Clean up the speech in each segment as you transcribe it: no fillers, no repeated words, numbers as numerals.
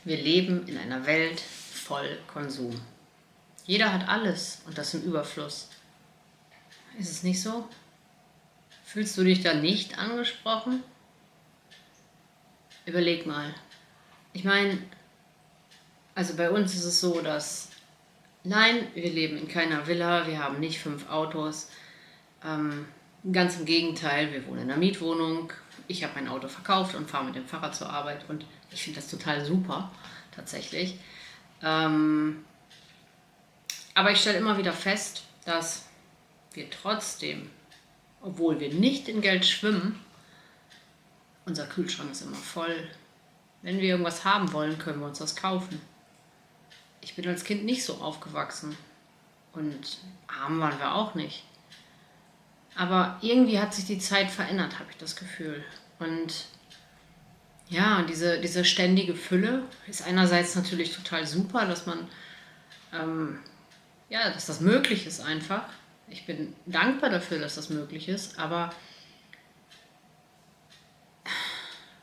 Wir leben in einer Welt voll Konsum. Jeder hat alles und das im Überfluss. Ist es nicht so? Fühlst du dich da nicht angesprochen? Überleg mal. Ich meine, also bei uns ist es so, dass nein, wir leben in keiner Villa, wir haben nicht 5 Autos. Ganz im Gegenteil, wir wohnen in einer Mietwohnung. Ich habe mein Auto verkauft und fahre mit dem Fahrrad zur Arbeit und ich finde das total super, tatsächlich. Aber ich stelle immer wieder fest, dass wir trotzdem, obwohl wir nicht in Geld schwimmen, unser Kühlschrank ist immer voll. Wenn wir irgendwas haben wollen, können wir uns das kaufen. Ich bin als Kind nicht so aufgewachsen und arm waren wir auch nicht. Aber irgendwie hat sich die Zeit verändert, habe ich das Gefühl. Und ja, diese ständige Fülle ist einerseits natürlich total super, dass man, dass das möglich ist einfach. Ich bin dankbar dafür, dass das möglich ist, aber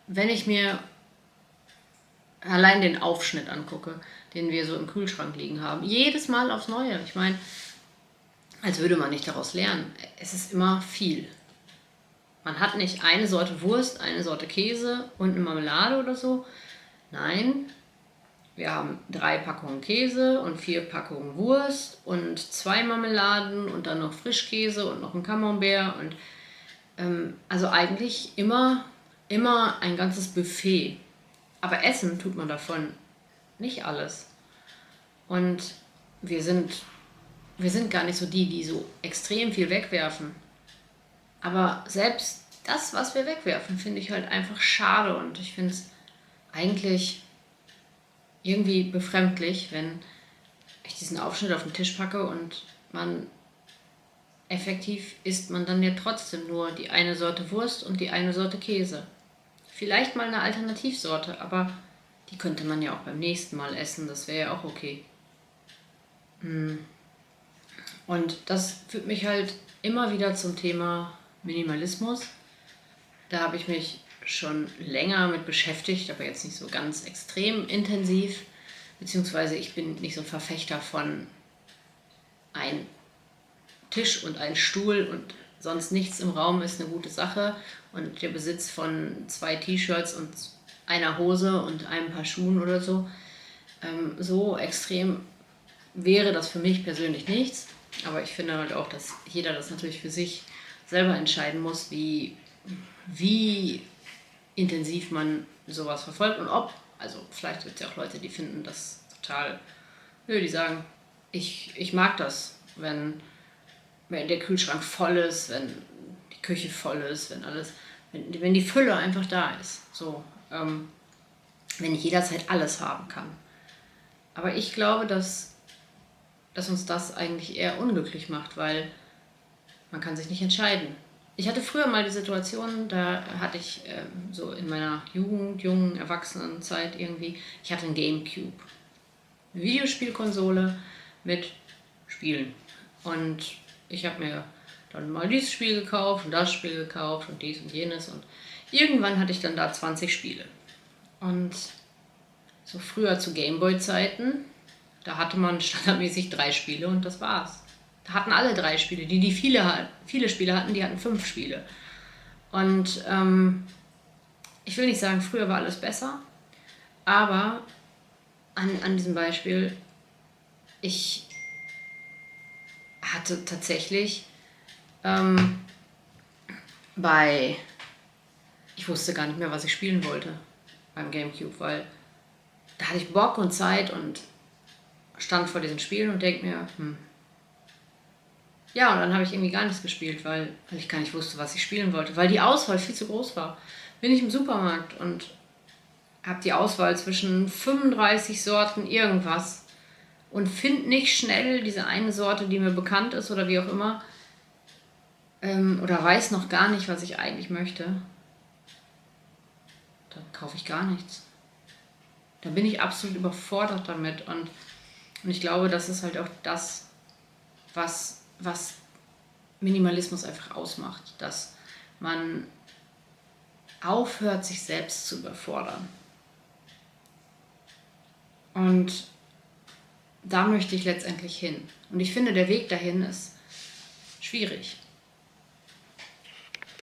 wenn ich mir allein den Aufschnitt angucke, den wir so im Kühlschrank liegen haben, jedes Mal aufs Neue. Ich meine, als würde man nicht daraus lernen. Es ist immer viel. Man hat nicht eine Sorte Wurst, eine Sorte Käse und eine Marmelade oder so. Nein, wir haben 3 Packungen Käse und 4 Packungen Wurst und 2 Marmeladen und dann noch Frischkäse und noch ein Camembert. Und also eigentlich immer ein ganzes Buffet. Aber essen tut man davon nicht alles. Und wir sind gar nicht so die so extrem viel wegwerfen. Aber selbst das, was wir wegwerfen, finde ich halt einfach schade. Und ich finde es eigentlich irgendwie befremdlich, wenn ich diesen Aufschnitt auf den Tisch packe und effektiv isst man dann ja trotzdem nur die eine Sorte Wurst und die eine Sorte Käse. Vielleicht mal eine Alternativsorte, aber die könnte man ja auch beim nächsten Mal essen, das wäre ja auch okay. Und das führt mich halt immer wieder zum Thema Minimalismus. Da habe ich mich schon länger mit beschäftigt, aber jetzt nicht so ganz extrem intensiv. Beziehungsweise ich bin nicht so ein Verfechter von ein Tisch und ein Stuhl und sonst nichts im Raum ist eine gute Sache. Und der Besitz von 2 T-Shirts und einer Hose und einem Paar Schuhen oder so, so extrem wäre das für mich persönlich nichts. Aber ich finde halt auch, dass jeder das natürlich für sich selber entscheiden muss, wie intensiv man sowas verfolgt und ob. Also vielleicht gibt es ja auch Leute, die finden das total, die sagen, ich mag das, wenn der Kühlschrank voll ist, wenn die Küche voll ist, wenn die Fülle einfach da ist. So, wenn ich jederzeit alles haben kann. Aber ich glaube, dass uns das eigentlich eher unglücklich macht, weil man kann sich nicht entscheiden. Ich hatte früher mal die Situation, da hatte ich so in meiner jungen Erwachsenenzeit irgendwie, ich hatte ein Gamecube. Eine Videospielkonsole mit Spielen. Und ich habe mir dann mal dieses Spiel gekauft und das Spiel gekauft und dies und jenes. Und irgendwann hatte ich dann da 20 Spiele. Und so früher zu Gameboy-Zeiten, da hatte man standardmäßig 3 Spiele und das war's. Da hatten alle 3 Spiele. Die viele Spiele hatten, die hatten 5 Spiele. Und ich will nicht sagen, früher war alles besser, aber an diesem Beispiel, ich hatte tatsächlich ich wusste gar nicht mehr, was ich spielen wollte beim Gamecube, weil da hatte ich Bock und Zeit und stand vor diesen Spielen und denke mir, ja, und dann habe ich irgendwie gar nichts gespielt, weil ich gar nicht wusste, was ich spielen wollte, weil die Auswahl viel zu groß war. Bin ich im Supermarkt und habe die Auswahl zwischen 35 Sorten irgendwas und finde nicht schnell diese eine Sorte, die mir bekannt ist oder wie auch immer, oder weiß noch gar nicht, was ich eigentlich möchte, dann kaufe ich gar nichts. Dann bin ich absolut überfordert damit und ich glaube, das ist halt auch das, was Minimalismus einfach ausmacht, dass man aufhört, sich selbst zu überfordern. Und da möchte ich letztendlich hin. Und ich finde, der Weg dahin ist schwierig.